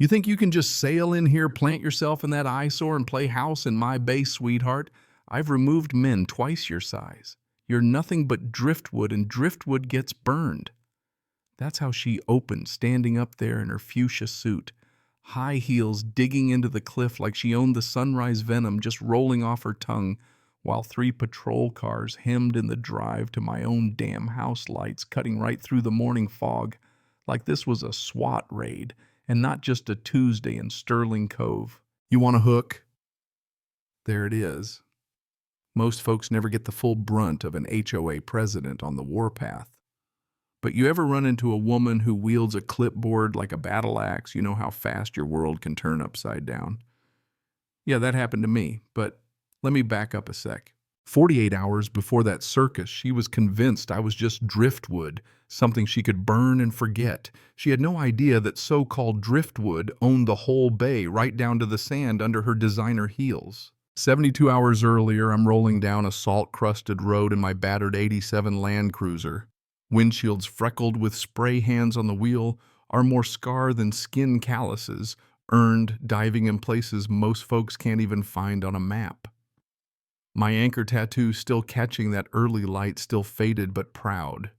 You think you can just sail in here, plant yourself in that eyesore, and play house in my bay, sweetheart? I've removed men twice your size. You're nothing but driftwood, and driftwood gets burned. That's how she opened, standing up there in her fuchsia suit, high heels digging into the cliff like she owned the sunrise venom just rolling off her tongue, while 3 patrol cars hemmed in the drive to my own damn house lights, cutting right through the morning fog, like this was a SWAT raid and not just a Tuesday in Sterling Cove. You want a hook? There it is. Most folks never get the full brunt of an HOA president on the warpath. But you ever run into a woman who wields a clipboard like a battle axe? You know how fast your world can turn upside down. Yeah, that happened to me, but let me back up a sec. 48 hours before that circus, she was convinced I was just driftwood, something she could burn and forget. She had no idea that so-called driftwood owned the whole bay right down to the sand under her designer heels. 72 hours earlier, I'm rolling down a salt-crusted road in my battered '87 Land Cruiser. Windshields freckled with spray hands on the wheel are more scar than skin calluses, earned diving in places most folks can't even find on a map. My anchor tattoo still catching that early light, still faded but proud.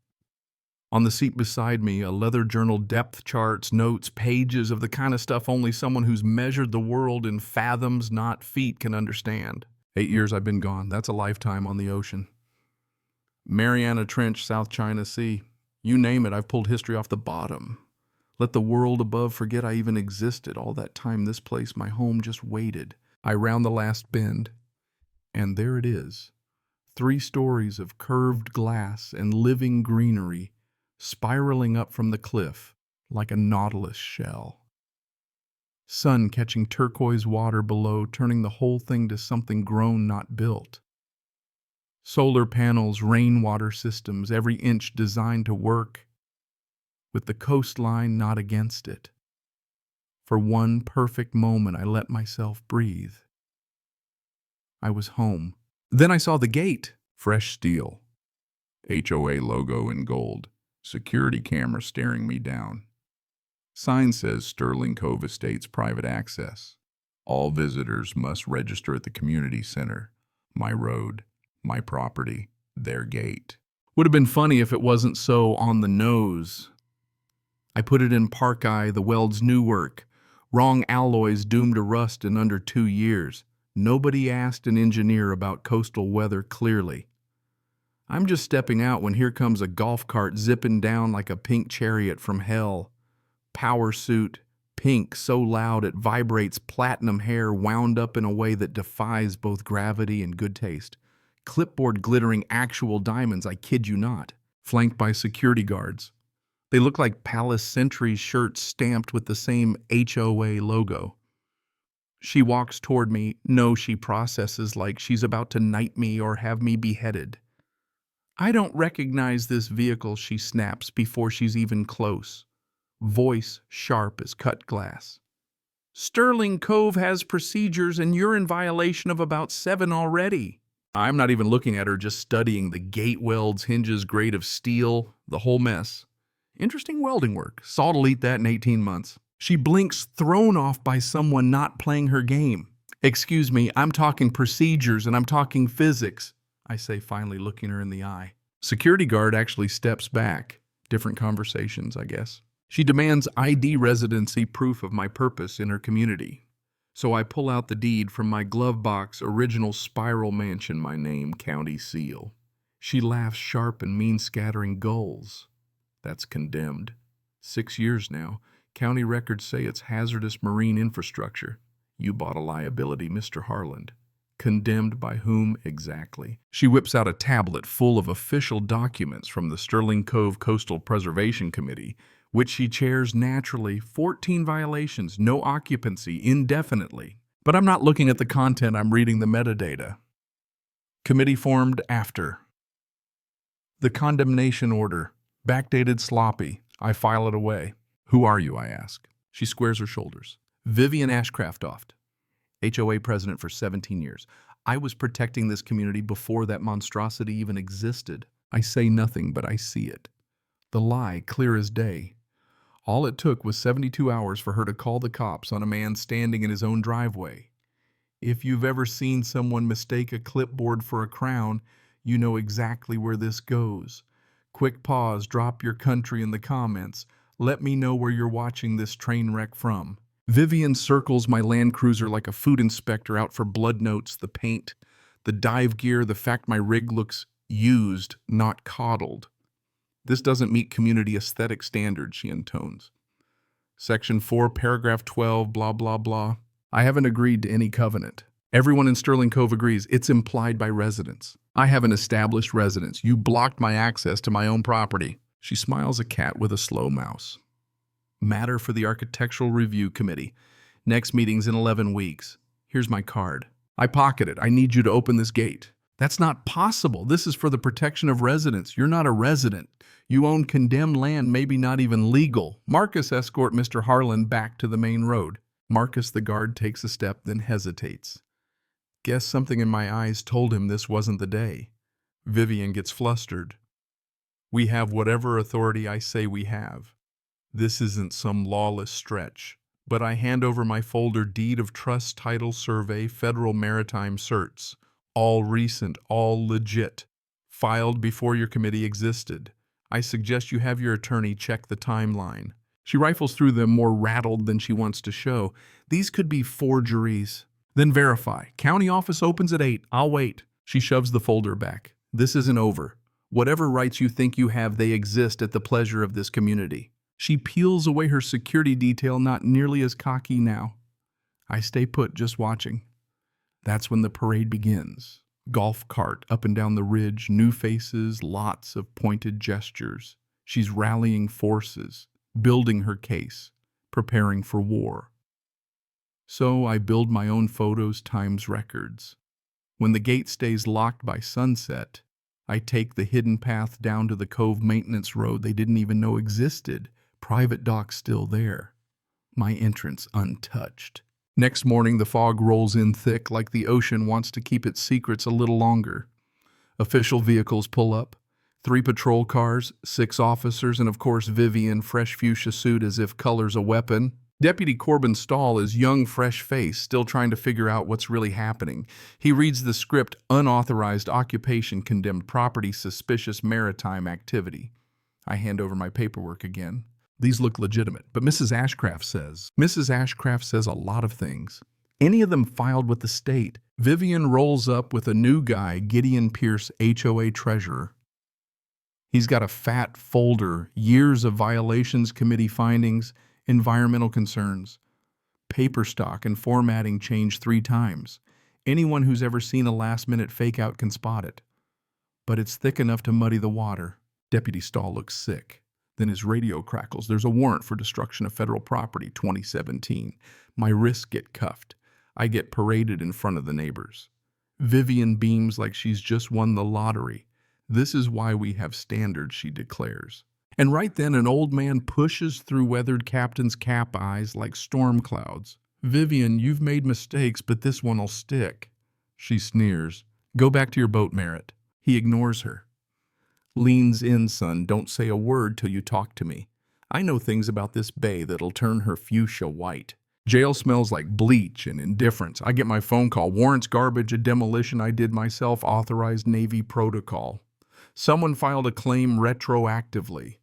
On the seat beside me, a leather journal, depth charts, notes, pages of the kind of stuff only someone who's measured the world in fathoms, not feet, can understand. 8 years I've been gone. That's a lifetime on the ocean. Mariana Trench, South China Sea. You name it, I've pulled history off the bottom. Let the world above forget I even existed. All that time, this place, my home, just waited. I round the last bend, and there it is. 3 stories of curved glass and living greenery, spiraling up from the cliff like a nautilus shell. Sun catching turquoise water below, turning the whole thing to something grown, not built. Solar panels, rainwater systems, every inch designed to work, with the coastline not against it. For one perfect moment, I let myself breathe. I was home. Then I saw the gate. Fresh steel. HOA logo in gold. Security camera staring me down. Sign says Sterling Cove Estates private access. All visitors must register at the community center. My road. My property, their gate. Would have been funny if it wasn't so on the nose. I put it in Park Eye, the weld's new work. Wrong alloys doomed to rust in under 2 years. Nobody asked an engineer about coastal weather clearly. I'm just stepping out when here comes a golf cart zipping down like a pink chariot from hell. Power suit, pink so loud it vibrates, platinum hair wound up in a way that defies both gravity and good taste. Clipboard glittering actual diamonds, I kid you not, flanked by security guards. They look like Palace Sentry shirts stamped with the same HOA logo. She walks toward me. No, she processes like she's about to knight me or have me beheaded. I don't recognize this vehicle, she snaps before she's even close. Voice sharp as cut glass. Sterling Cove has procedures and you're in violation of about 7 already. I'm not even looking at her, just studying the gate welds, hinges, grade of steel, the whole mess. Interesting welding work. Saw to eat that in 18 months. She blinks, thrown off by someone not playing her game. Excuse me, I'm talking procedures and I'm talking physics, I say, finally looking her in the eye. Security guard actually steps back. Different conversations, I guess. She demands ID residency proof of my purpose in her community. So I pull out the deed from my glove box, original spiral mansion, my name, county seal. She laughs sharp and mean, scattering gulls. That's condemned. 6 years now. County records say it's hazardous marine infrastructure. You bought a liability, Mr. Harland. Condemned by whom exactly? She whips out a tablet full of official documents from the Sterling Cove Coastal Preservation Committee, which she chairs naturally. 14 violations, no occupancy, indefinitely. But I'm not looking at the content, I'm reading the metadata. Committee formed after. The condemnation order. Backdated sloppy. I file it away. Who are you, I ask. She squares her shoulders. Vivian Ashcraftoft, HOA president for 17 years. I was protecting this community before that monstrosity even existed. I say nothing, but I see it. The lie, clear as day. All it took was 72 hours for her to call the cops on a man standing in his own driveway. If you've ever seen someone mistake a clipboard for a crown, you know exactly where this goes. Quick pause, drop your country in the comments. Let me know where you're watching this train wreck from. Vivian circles my Land Cruiser like a food inspector out for blood notes, the paint, the dive gear, the fact my rig looks used, not coddled. This doesn't meet community aesthetic standards, she intones. Section 4, paragraph 12, blah, blah, blah. I haven't agreed to any covenant. Everyone in Sterling Cove agrees it's implied by residents. I have an established residence. You blocked my access to my own property. She smiles a cat with a slow mouse. Matter for the Architectural Review Committee. Next meeting's in 11 weeks. Here's my card. I pocket it. I need you to open this gate. That's not possible. This is for the protection of residents. You're not a resident. You own condemned land, maybe not even legal. Marcus, escort Mr. Harlan back to the main road. Marcus, the guard, takes a step, then hesitates. Guess something in my eyes told him this wasn't the day. Vivian gets flustered. We have whatever authority I say we have. This isn't some lawless stretch. But I hand over my folder, Deed of Trust, Title Survey, Federal Maritime Certs. All recent, all legit. Filed before your committee existed. I suggest you have your attorney check the timeline. She rifles through them, more rattled than she wants to show. These could be forgeries. Then verify. County office opens at 8. I'll wait. She shoves the folder back. This isn't over. Whatever rights you think you have, they exist at the pleasure of this community. She peels away her security detail, not nearly as cocky now. I stay put, just watching. That's when the parade begins. Golf cart up and down the ridge, new faces, lots of pointed gestures. She's rallying forces, building her case, preparing for war. So I build my own photos times records. When the gate stays locked by sunset, I take the hidden path down to the cove maintenance road they didn't even know existed. Private dock still there. My entrance untouched. Next morning, the fog rolls in thick like the ocean wants to keep its secrets a little longer. Official vehicles pull up. 3 patrol cars, 6 officers, and of course Vivian, fresh fuchsia suit as if color's a weapon. Deputy Corbin Stahl is young, fresh-faced, still trying to figure out what's really happening. He reads the script, unauthorized occupation, condemned property, suspicious maritime activity. I hand over my paperwork again. These look legitimate, but Mrs. Ashcraft says a lot of things. Any of them filed with the state. Vivian rolls up with a new guy, Gideon Pierce, HOA treasurer. He's got a fat folder, years of violations, committee findings, environmental concerns. Paper stock and formatting changed 3 times. Anyone who's ever seen a last-minute fake-out can spot it. But it's thick enough to muddy the water. Deputy Stahl looks sick. Then his radio crackles. There's a warrant for destruction of federal property, 2017. My wrists get cuffed. I get paraded in front of the neighbors. Vivian beams like she's just won the lottery. This is why we have standards, she declares. And right then, an old man pushes through weathered captain's cap eyes like storm clouds. Vivian, you've made mistakes, but this one'll stick. She sneers. Go back to your boat, Merritt. He ignores her. Leans in, son. Don't say a word till you talk to me. I know things about this bay that'll turn her fuchsia white. Jail smells like bleach and indifference. I get my phone call. Warrants garbage, a demolition I did myself, authorized Navy protocol. Someone filed a claim retroactively.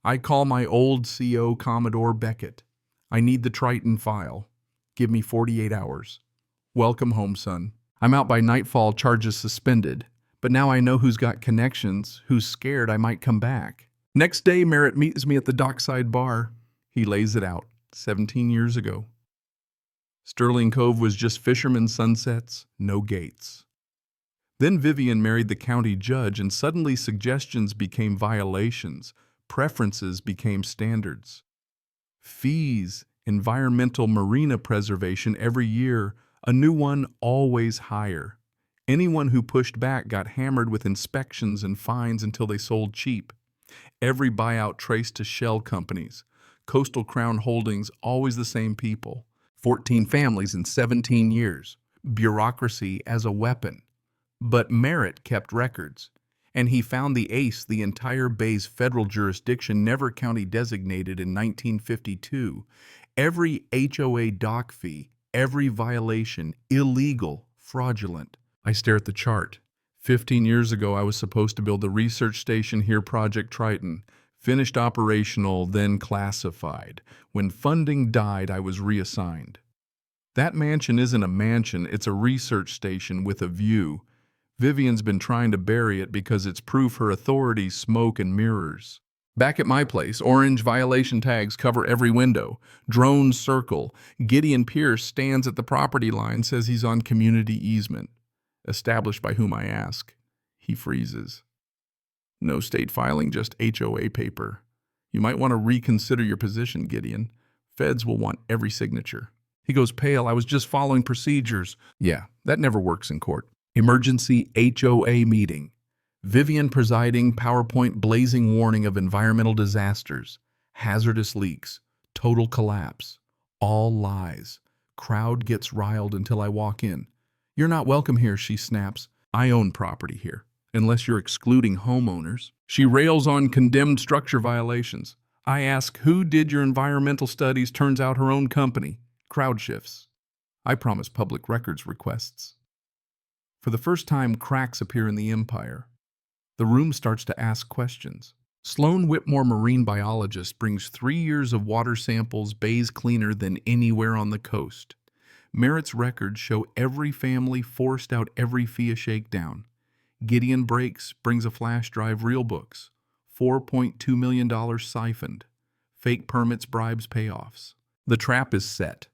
I call my old CO, Commodore Beckett. I need the Triton file. Give me 48 hours. Welcome home, son. I'm out by nightfall, charges suspended. But now I know who's got connections, who's scared I might come back. Next day, Merritt meets me at the dockside bar. He lays it out, 17 years ago. Sterling Cove was just fishermen's sunsets, no gates. Then Vivian married the county judge, and suddenly suggestions became violations, preferences became standards. Fees, environmental marina preservation every year, a new one always higher. Anyone who pushed back got hammered with inspections and fines until they sold cheap. Every buyout traced to shell companies. Coastal Crown Holdings, always the same people. 14 families in 17 years. Bureaucracy as a weapon. But Merritt kept records. And he found the ace, the entire bay's federal jurisdiction, never county designated in 1952. Every HOA dock fee, every violation, illegal, fraudulent. I stare at the chart. 15 years ago, I was supposed to build the research station here, Project Triton. Finished operational, then classified. When funding died, I was reassigned. That mansion isn't a mansion, it's a research station with a view. Vivian's been trying to bury it because it's proof her authority smoke and mirrors. Back at my place, orange violation tags cover every window. Drones circle. Gideon Pierce stands at the property line, says he's on community easement. Established by whom I ask. He freezes. No state filing, just HOA paper. You might want to reconsider your position, Gideon. Feds will want every signature. He goes pale. I was just following procedures. Yeah, that never works in court. Emergency HOA meeting. Vivian presiding, PowerPoint blazing warning of environmental disasters, hazardous leaks, total collapse. All lies. Crowd gets riled until I walk in. You're not welcome here, she snaps. I own property here, unless you're excluding homeowners. She rails on condemned structure violations. I ask, who did your environmental studies? Turns out her own company. Crowd shifts. I promise public records requests. For the first time, cracks appear in the empire. The room starts to ask questions. Sloan Whitmore, marine biologist, brings 3 years of water samples, bays cleaner than anywhere on the coast. Merritt's records show every family forced out every FIA shakedown. Gideon breaks, brings a flash drive, real books. $4.2 million siphoned. Fake permits, bribes, payoffs. The trap is set.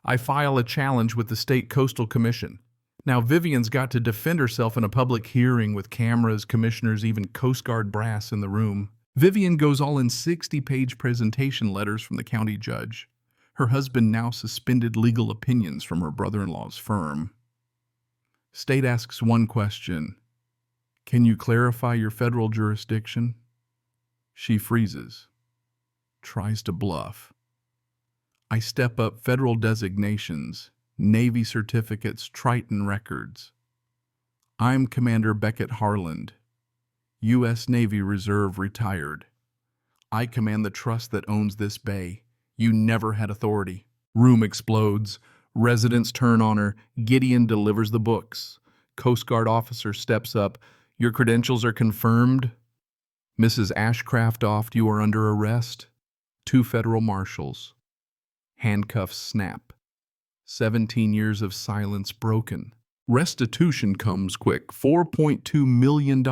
I file a challenge with the State Coastal Commission. Now Vivian's got to defend herself in a public hearing with cameras, commissioners, even Coast Guard brass in the room. Vivian goes all in 60-page presentation letters from the county judge. Her husband now suspended legal opinions from her brother-in-law's firm. State asks one question. Can you clarify your federal jurisdiction? She freezes. Tries to bluff. I step up federal designations. Navy certificates, Triton records. I'm Commander Beckett Harland, U.S. Navy Reserve retired. I command the trust that owns this bay. You never had authority. Room explodes. Residents turn on her. Gideon delivers the books. Coast Guard officer steps up. Your credentials are confirmed. Mrs. Ashcraft-Oft, you are under arrest. 2 federal marshals. Handcuffs snap. 17 years of silence broken. Restitution comes quick. $4.2 million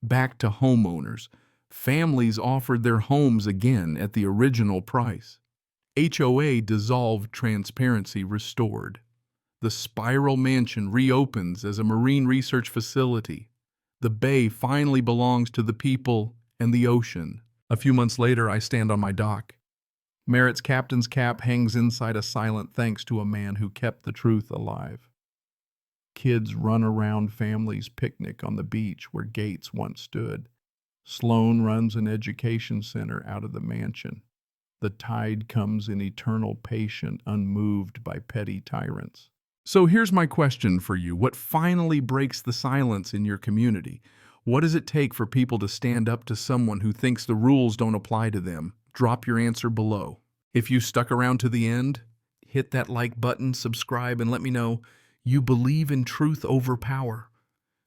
back to homeowners. Families offered their homes again at the original price. HOA dissolved, transparency restored. The Spiral Mansion reopens as a marine research facility. The bay finally belongs to the people and the ocean. A few months later, I stand on my dock. Merritt's captain's cap hangs inside a silent thanks to a man who kept the truth alive. Kids run around, families picnic on the beach where Gates once stood. Sloan runs an education center out of the mansion. The tide comes in eternal patient, unmoved by petty tyrants. So here's my question for you. What finally breaks the silence in your community? What does it take for people to stand up to someone who thinks the rules don't apply to them? Drop your answer below. If you stuck around to the end, hit that like button, subscribe, and let me know you believe in truth over power.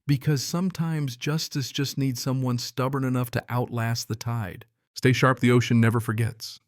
Because sometimes justice just needs someone stubborn enough to outlast the tide. Stay sharp, the ocean never forgets.